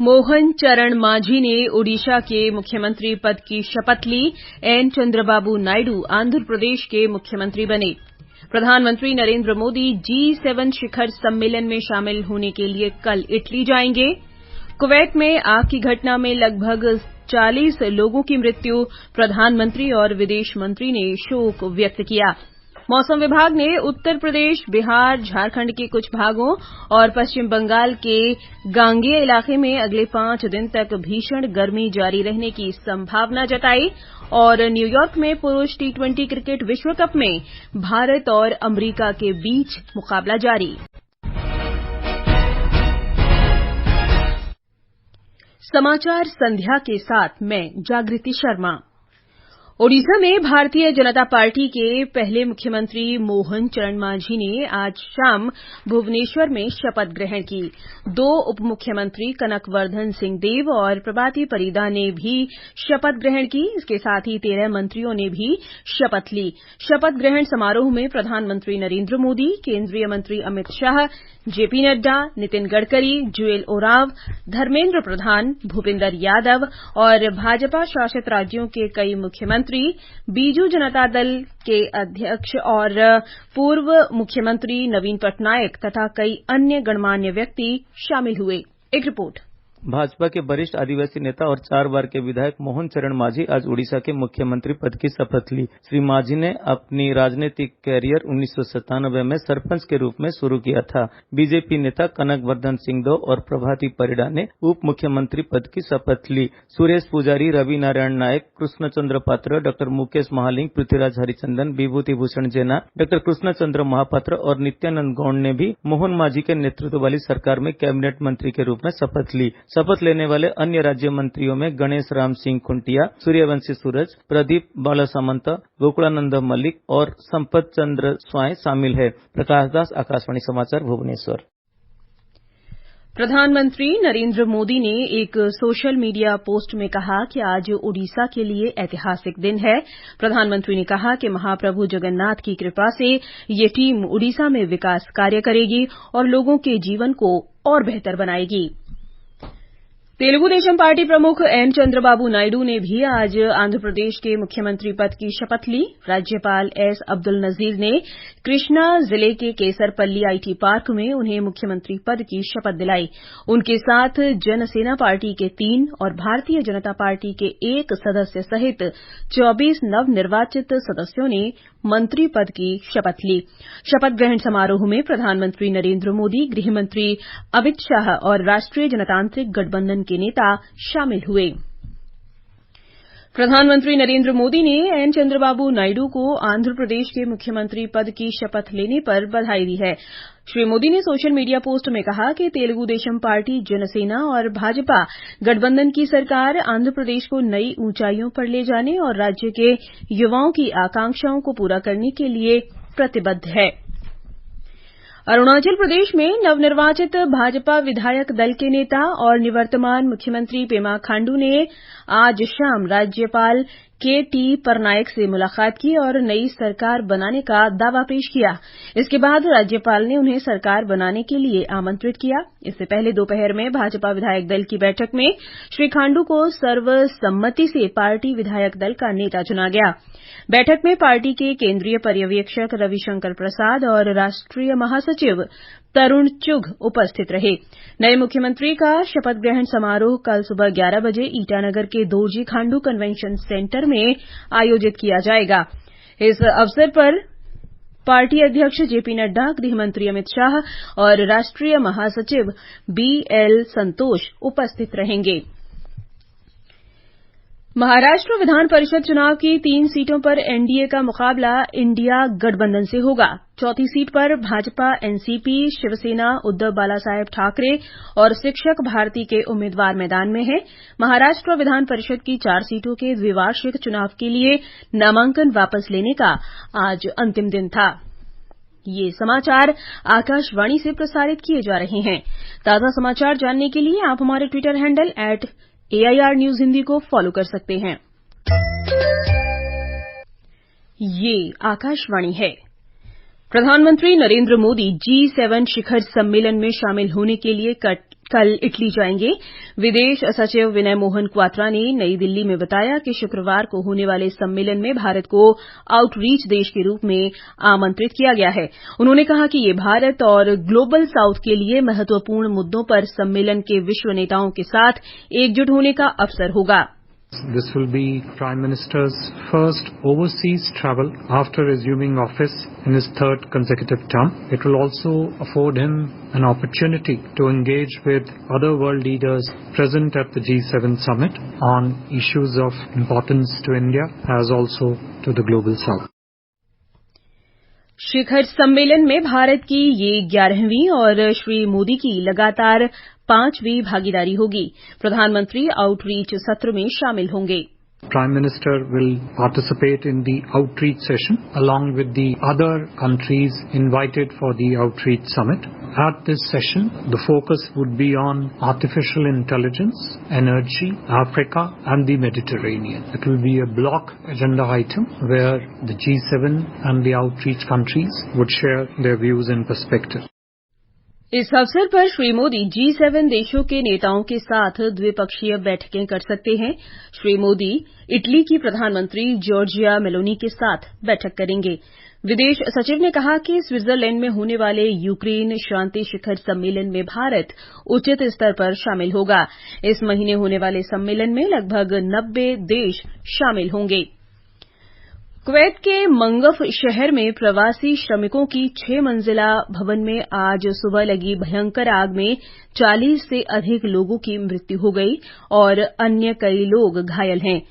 मोहन चरण मांझी ने ओडिशा के मुख्यमंत्री पद की शपथ ली। एन चंद्रबाबू नायडू आंध्र प्रदेश के मुख्यमंत्री बने। प्रधानमंत्री नरेंद्र मोदी G7 शिखर सम्मेलन में शामिल होने के लिए कल इटली जाएंगे। कुवैत में आग की घटना में लगभग 40 लोगों की मृत्यु। प्रधानमंत्री और विदेश मंत्री ने शोक व्यक्त किया। मौसम विभाग ने उत्तर प्रदेश, बिहार, झारखंड के कुछ भागों और पश्चिम बंगाल के गांगेय इलाके में अगले 5 दिन तक भीषण गर्मी जारी रहने की संभावना जताई। और न्यूयॉर्क में पुरुष T20 क्रिकेट विश्व कप में भारत और अमेरिका के बीच मुकाबला जारी। समाचार संध्या के साथ मैं जागृति शर्मा। ओडिशा में भारतीय जनता पार्टी के पहले मुख्यमंत्री मोहन चरण मांझी ने आज शाम भुवनेश्वर में शपथ ग्रहण की। 2 उप मुख्यमंत्री कनकवर्धन सिंहदेव और प्रभाती परिदा ने भी शपथ ग्रहण की। इसके साथ ही 13 मंत्रियों ने भी शपथ ली। शपथ ग्रहण समारोह में प्रधानमंत्री नरेंद्र मोदी, केंद्रीय मंत्री अमित शाह, जेपी नड्डा, नितिन गडकरी, जुएल ओरांव, धर्मेंद्र प्रधान, भूपेंद्र यादव और भाजपा शासित राज्यों के कई मुख्यमंत्री, बीजू जनता दल के अध्यक्ष और पूर्व मुख्यमंत्री नवीन पटनायक तथा कई अन्य गणमान्य व्यक्ति शामिल हुए। एक रिपोर्ट। भाजपा के वरिष्ठ आदिवासी नेता और 4 बार के विधायक मोहन चरण मांझी आज ओडिशा के मुख्यमंत्री पद की शपथ ली। श्री मांझी ने अपनी राजनीतिक कैरियर 1997 में सरपंच के रूप में शुरू किया था। बीजेपी नेता कनकवर्धन सिंहदेव और प्रभाती परिदा ने उप मुख्यमंत्री पद की शपथ ली। सुरेश पुजारी, रवि नारायण नायक, कृष्ण चंद्र पात्र, डॉ मुकेश महालिंग, पृथ्वीराज हरिचंदन, विभूति भूषण जेना, डॉ कृष्ण चंद्र महापात्र और नित्यानंद गौड़ ने भी मोहन मांझी के नेतृत्व वाली सरकार में कैबिनेट मंत्री के रूप में शपथ ली। शपथ लेने वाले अन्य राज्य मंत्रियों में गणेश राम सिंह खुंटिया, सूर्यवंशी सूरज, प्रदीप बालासामंत, गोकुलानंद मल्लिक और संपत चंद्र स्वाई शामिल है। प्रकाश दास, आकाशवाणी समाचार, भुवनेश्वर। प्रधानमंत्री नरेंद्र मोदी ने एक सोशल मीडिया पोस्ट में कहा कि आज ओडिशा के लिए ऐतिहासिक दिन है। प्रधानमंत्री ने कहा कि महाप्रभु जगन्नाथ की कृपा से ये टीम ओडिशा में विकास कार्य करेगी और लोगों के जीवन को और बेहतर बनाएगी। तेलुगु देशम पार्टी प्रमुख एन चंद्रबाबू नायडू ने भी आज आंध्र प्रदेश के मुख्यमंत्री पद की शपथ ली। राज्यपाल एस अब्दुल नजीर ने कृष्णा जिले के केसरपल्ली आईटी पार्क में उन्हें मुख्यमंत्री पद की शपथ दिलाई। उनके साथ जनसेना पार्टी के 3 और भारतीय जनता पार्टी के 1 सदस्य सहित 24 नवनिर्वाचित सदस्यों ने मंत्री पद की शपथ ली। शपथ ग्रहण समारोह में प्रधानमंत्री नरेंद्र मोदी, गृहमंत्री अमित शाह और राष्ट्रीय जनतांत्रिक गठबंधन के नेता शामिल हुए। प्रधानमंत्री नरेंद्र मोदी ने एन चंद्रबाबू नायडू को आंध्र प्रदेश के मुख्यमंत्री पद की शपथ लेने पर बधाई दी है। श्री मोदी ने सोशल मीडिया पोस्ट में कहा कि तेलुगु देशम पार्टी, जनसेना और भाजपा गठबंधन की सरकार आंध्र प्रदेश को नई ऊंचाइयों पर ले जाने और राज्य के युवाओं की आकांक्षाओं को पूरा करने के लिए प्रतिबद्ध है। अरुणाचल प्रदेश में नवनिर्वाचित भाजपा विधायक दल के नेता और निवर्तमान मुख्यमंत्री पेमा खांडू ने आज शाम राज्यपाल के.टी. परनायक से मुलाकात की और नई सरकार बनाने का दावा पेश किया। इसके बाद राज्यपाल ने उन्हें सरकार बनाने के लिए आमंत्रित किया। इससे पहले दोपहर में भाजपा विधायक दल की बैठक में श्री खांडू को सर्वसम्मति से पार्टी विधायक दल का नेता चुना गया। बैठक में पार्टी के केंद्रीय पर्यवेक्षक रविशंकर प्रसाद और राष्ट्रीय महासचिव तरुण चुघ उपस्थित रहे। नए मुख्यमंत्री का शपथ ग्रहण समारोह कल सुबह 11 बजे ईटानगर के दोरजी खांडू कन्वेंशन सेंटर में आयोजित किया जाएगा। इस अवसर पर पार्टी अध्यक्ष जेपी नड्डा, गृहमंत्री अमित शाह और राष्ट्रीय महासचिव बीएल संतोष उपस्थित रहेंगे। महाराष्ट्र विधान परिषद चुनाव की 3 सीटों पर एनडीए का मुकाबला इंडिया गठबंधन से होगा। चौथी सीट पर भाजपा, एनसीपी, शिवसेना, उद्धव बालासाहेब ठाकरे और शिक्षक भारती के उम्मीदवार मैदान में हैं। महाराष्ट्र विधान परिषद की 4 सीटों के द्विवार्षिक चुनाव के लिए नामांकन वापस लेने का आज अंतिम दिन था। ये समाचार आकाशवाणी से प्रसारित किए जा रहे हैं। ताजा समाचार जानने के लिए आप हमारे Twitter handle @AIR news Hindi को फॉलो कर सकते हैं। ये आकाशवाणी है। प्रधानमंत्री नरेंद्र मोदी G7 शिखर सम्मेलन में शामिल होने के लिए कल इटली जाएंगे। विदेश सचिव विनय मोहन क्वात्रा ने नई दिल्ली में बताया कि शुक्रवार को होने वाले सम्मेलन में भारत को आउटरीच देश के रूप में आमंत्रित किया गया है। उन्होंने कहा कि ये भारत और ग्लोबल साउथ के लिए महत्वपूर्ण मुद्दों पर सम्मेलन के विश्व नेताओं के साथ एकजुट होने का अवसर होगा। This will be Prime Minister's first overseas travel after assuming office in his third consecutive term. It will also afford him an opportunity to engage with other world leaders present at the G7 summit on issues of importance to India as also to the global south. शिखर सम्मेलन में भारत की ये 11वीं और श्री मोदी की लगातार 5वीं भागीदारी होगी। प्रधानमंत्री आउटरीच सत्र में शामिल होंगे। Prime Minister will participate in the outreach session along with the other countries invited for the outreach summit. At this session, the focus would be on artificial intelligence, energy, Africa and the Mediterranean. It will be a block agenda item where the G7 and the outreach countries would share their views and perspectives. इस अवसर पर Shri Modi G7 देशों के नेताओं के साथ द्विपक्षीय बैठकें कर सकते हैं। श्री मोदी इटली की प्रधानमंत्री जॉर्जिया मेलोनी के साथ बैठक करेंगे। विदेश सचिव ने कहा कि स्विट्जरलैंड में होने वाले यूक्रेन शांति शिखर सम्मेलन में भारत उचित स्तर पर शामिल होगा। इस महीने होने वाले सम्मेलन में लगभग 90 देश शामिल होंगे। कुवैत के मंगफ शहर में प्रवासी श्रमिकों की 6 मंजिला भवन में आज सुबह लगी भयंकर आग में 40 से अधिक लोगों की मृत्यु हो गई और अन्य कई लोग घायल हैं।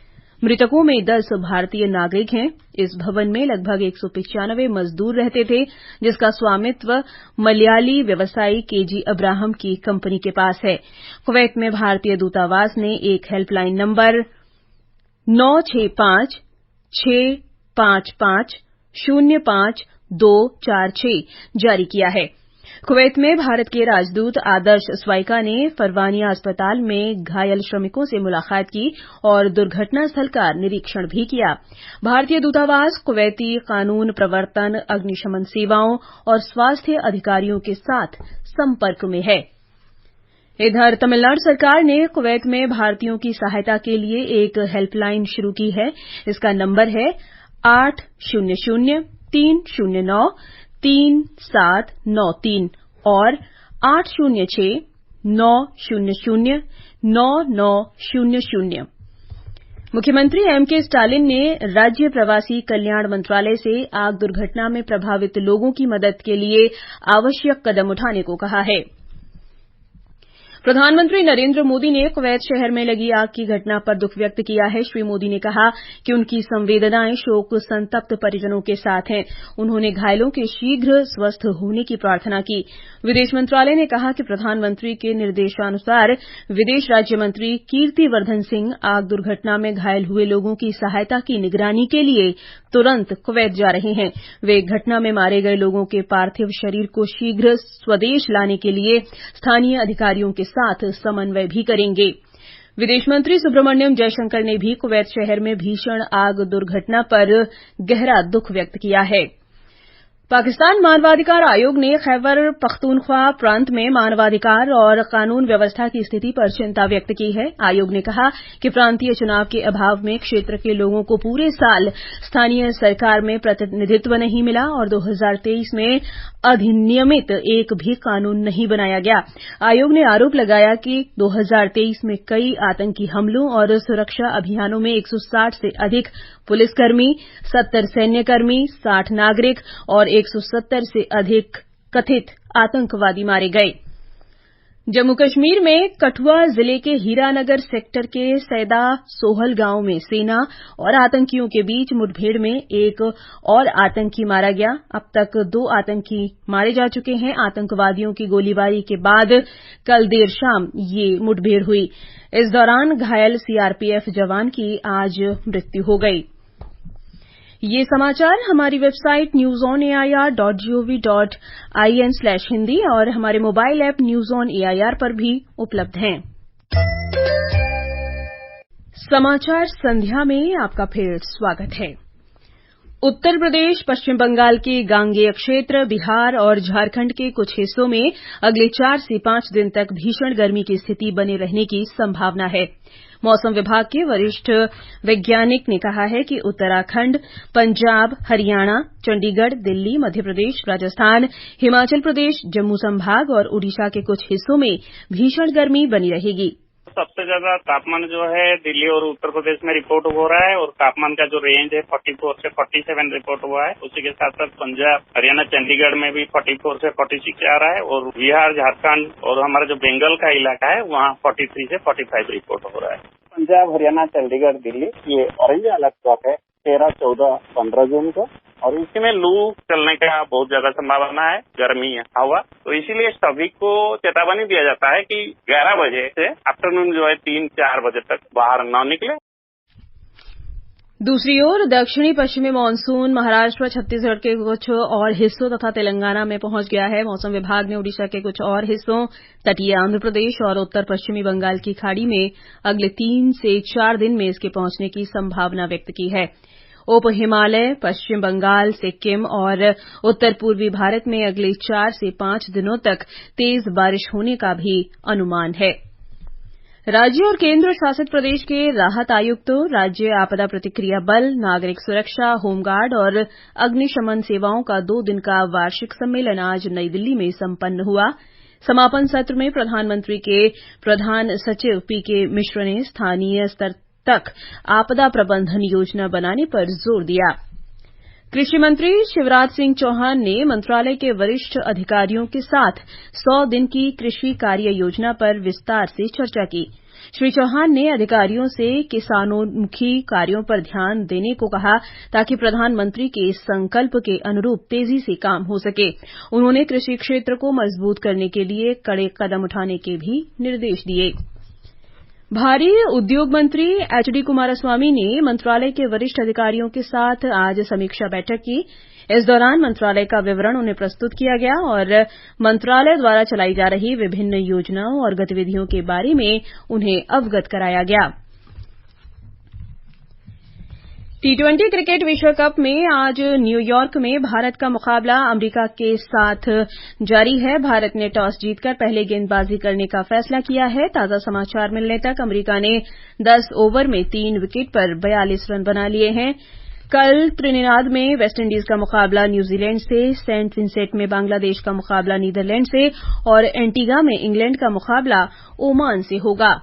मृतकों में 10 भारतीय नागरिक हैं। इस भवन में लगभग 195 मजदूर रहते थे, जिसका स्वामित्व मलयाली व्यवसायी केजी अब्राहम की कंपनी के पास है। कुवैत में भारतीय दूतावास ने एक हेल्पलाइन नंबर 965 655 05246 जारी किया है। कुवैत में भारत के राजदूत आदर्श स्वाइका ने फरवानिया अस्पताल में घायल श्रमिकों से मुलाकात की और दुर्घटना स्थल का निरीक्षण भी किया। भारतीय दूतावास कुवैती कानून प्रवर्तन, अग्निशमन सेवाओं और स्वास्थ्य अधिकारियों के साथ संपर्क में है। इधर तमिलनाडु सरकार ने कुवैत में भारतीयों की सहायता के लिए एक हेल्पलाइन शुरू की है। इसका नंबर है 800-309-3793 और 806-900-9900। मुख्यमंत्री एमके स्टालिन ने राज्य प्रवासी कल्याण मंत्रालय से आग दुर्घटना में प्रभावित लोगों की मदद के लिए आवश्यक कदम उठाने को कहा है। प्रधानमंत्री नरेंद्र मोदी ने कुवैत शहर में लगी आग की घटना पर दुख व्यक्त किया है। श्री मोदी ने कहा कि उनकी संवेदनाएं शोक संतप्त परिजनों के साथ हैं। उन्होंने घायलों के शीघ्र स्वस्थ होने की प्रार्थना की। विदेश मंत्रालय ने कहा कि प्रधानमंत्री के निर्देशानुसार विदेश राज्य मंत्री कीर्तिवर्धन सिंह आग दुर्घटना में घायल हुए लोगों की सहायता की निगरानी के लिए तुरंत कुवैत जा रहे हैं। वे घटना में मारे गए लोगों के पार्थिव शरीर को शीघ्र स्वदेश लाने के लिए स्थानीय अधिकारियों के साथ समन्वय भी करेंगे। विदेश मंत्री सुब्रमण्यम जयशंकर ने भी कुवैत शहर में भीषण आग दुर्घटना पर गहरा दुख व्यक्त किया है। पाकिस्तान मानवाधिकार आयोग ने खैबर पख्तूनख्वा प्रांत में मानवाधिकार और कानून व्यवस्था की स्थिति पर चिंता व्यक्त की है। आयोग ने कहा कि प्रांतीय चुनाव के अभाव में क्षेत्र के लोगों को पूरे साल स्थानीय सरकार में प्रतिनिधित्व नहीं मिला और 2023 में अधिनियमित एक भी कानून नहीं बनाया गया। आयोग ने आरोप लगाया कि 2023 में कई आतंकी हमलों और सुरक्षा अभियानों में 160 से अधिक पुलिसकर्मी, 70 सैन्यकर्मी, 60 नागरिक और 170 से अधिक कथित आतंकवादी मारे गए। जम्मू कश्मीर में कठुआ जिले के हीरानगर सेक्टर के सैदा सोहल गांव में सेना और आतंकियों के बीच मुठभेड़ में एक और आतंकी मारा गया। अब तक 2 आतंकी मारे जा चुके हैं। आतंकवादियों की गोलीबारी के बाद कल देर शाम ये मुठभेड़ हुई। इस दौरान घायल सीआरपीएफ जवान की आज मृत्यु हो गई। ये समाचार हमारी वेबसाइट newsonair.gov.in/hindi और हमारे mobile app news on AIR पर भी उपलब्ध हैं। समाचार संध्या में आपका फिर स्वागत है। उत्तर प्रदेश, पश्चिम बंगाल के गांगेय क्षेत्र, बिहार और झारखंड के कुछ हिस्सों में अगले 4 से 5 दिन तक भीषण गर्मी की स्थिति बने रहने की संभावना है। मौसम विभाग के वरिष्ठ वैज्ञानिक ने कहा है कि उत्तराखंड, पंजाब, हरियाणा, चंडीगढ़, दिल्ली, मध्य प्रदेश, राजस्थान, हिमाचल प्रदेश, जम्मू संभाग और ओडिशा के कुछ हिस्सों में भीषण गर्मी बनी रहेगी। सबसे ज्यादा तापमान जो है दिल्ली और उत्तर प्रदेश में रिपोर्ट हो रहा है और तापमान का जो रेंज है 44 से 47 रिपोर्ट हुआ है। उसी के साथ साथ पंजाब, हरियाणा, चंडीगढ़ में भी 44 से 46 आ रहा है और बिहार, झारखंड और हमारा जो बंगाल का इलाका है वहाँ 43 से 45 रिपोर्ट हो रहा है। पंजाब, हरियाणा, चंडीगढ़, दिल्ली ये ऑरेंज अलर्ट स्पॉट है 13, 14, 15 जून को और इसमें लू चलने का बहुत ज्यादा संभावना है, गर्मी हवा, तो इसीलिए सभी को चेतावनी दिया जाता है कि 11 बजे से आफ्टरनून जो है 3-4 बजे तक बाहर न निकले। दूसरी ओर दक्षिणी पश्चिमी मानसून महाराष्ट्र, छत्तीसगढ़ के कुछ और हिस्सों तथा तेलंगाना में पहुंच गया है। मौसम विभाग ने ओडिशा के कुछ और हिस्सों, तटीय आंध्र प्रदेश और उत्तर पश्चिमी बंगाल की खाड़ी में अगले 3 से 4 दिन में इसके पहुंचने की संभावना व्यक्त की है। उप हिमालय, पश्चिम बंगाल, सिक्किम और उत्तर पूर्वी भारत में अगले 4 से 5 दिनों तक तेज बारिश होने का भी अनुमान है। राज्य और केंद्र शासित प्रदेश के राहत आयुक्तों, राज्य आपदा प्रतिक्रिया बल, नागरिक सुरक्षा, होमगार्ड और अग्निशमन सेवाओं का 2 दिन का वार्षिक सम्मेलन आज नई दिल्ली में संपन्न हुआ। समापन सत्र में प्रधानमंत्री के प्रधान सचिव पीके मिश्र ने स्थानीय स्तर तक आपदा प्रबंधन योजना बनाने पर जोर दिया। कृषि मंत्री शिवराज सिंह चौहान ने मंत्रालय के वरिष्ठ अधिकारियों के साथ 100 दिन की कृषि कार्य योजना पर विस्तार से चर्चा की। श्री चौहान ने अधिकारियों से किसानोन्मुखी कार्यों पर ध्यान देने को कहा ताकि प्रधानमंत्री के संकल्प के अनुरूप तेजी से काम हो सके। उन्होंने कृषि क्षेत्र को मजबूत करने के लिए कड़े कदम उठाने के भी निर्देश दिए। भारी उद्योग मंत्री एचडी कुमारस्वामी ने मंत्रालय के वरिष्ठ अधिकारियों के साथ आज समीक्षा बैठक की। इस दौरान मंत्रालय का विवरण उन्हें प्रस्तुत किया गया और मंत्रालय द्वारा चलाई जा रही विभिन्न योजनाओं और गतिविधियों के बारे में उन्हें अवगत कराया गया। T20 क्रिकेट विश्व कप में आज न्यूयॉर्क में भारत का मुकाबला अमेरिका के साथ जारी है। भारत ने टॉस जीतकर पहले गेंदबाजी करने का फैसला किया है। ताजा समाचार मिलने तक अमेरिका ने 10 ओवर में 3 विकेट पर 42 रन बना लिए हैं। कल त्रिनिदाद में वेस्टइंडीज का मुकाबला न्यूजीलैंड से, सेंट विंसेंट में बांग्लादेश का मुकाबला नीदरलैंड से और एंटीगा में इंग्लैंड का मुकाबला ओमान से होगा।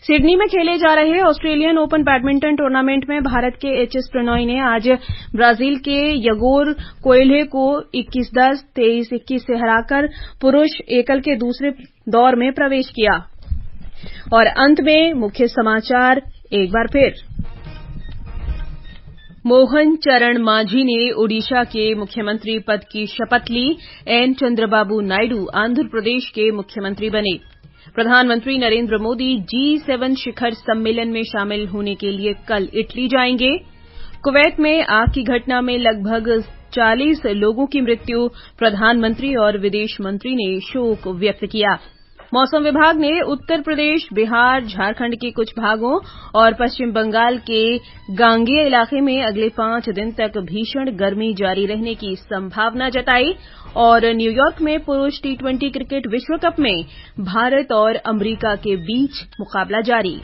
सिडनी में खेले जा रहे ऑस्ट्रेलियन ओपन बैडमिंटन टूर्नामेंट में भारत के एचएस प्रणॉय ने आज ब्राजील के यगोर कोएल्हो को 21-10, 23-21 से हराकर पुरुष एकल के दूसरे दौर में प्रवेश किया। और अंत में मुख्य समाचार एक बार फिर। मोहन चरण मांझी ने ओडिशा के मुख्यमंत्री पद की शपथ ली। एन चंद्रबाबू नायडू आंध्र प्रदेश के मुख्यमंत्री बने। प्रधानमंत्री नरेंद्र मोदी G7 शिखर सम्मेलन में शामिल होने के लिए कल इटली जाएंगे। कुवैत में आग की घटना में लगभग 40 लोगों की मृत्यु, प्रधानमंत्री और विदेश मंत्री ने शोक व्यक्त किया। मौसम विभाग ने उत्तर प्रदेश, बिहार, झारखंड के कुछ भागों और पश्चिम बंगाल के गांगेय इलाके में अगले 5 दिन तक भीषण गर्मी जारी रहने की संभावना जताई। और न्यूयॉर्क में पुरुष T20 क्रिकेट विश्व कप में भारत और अमेरिका के बीच मुकाबला जारी।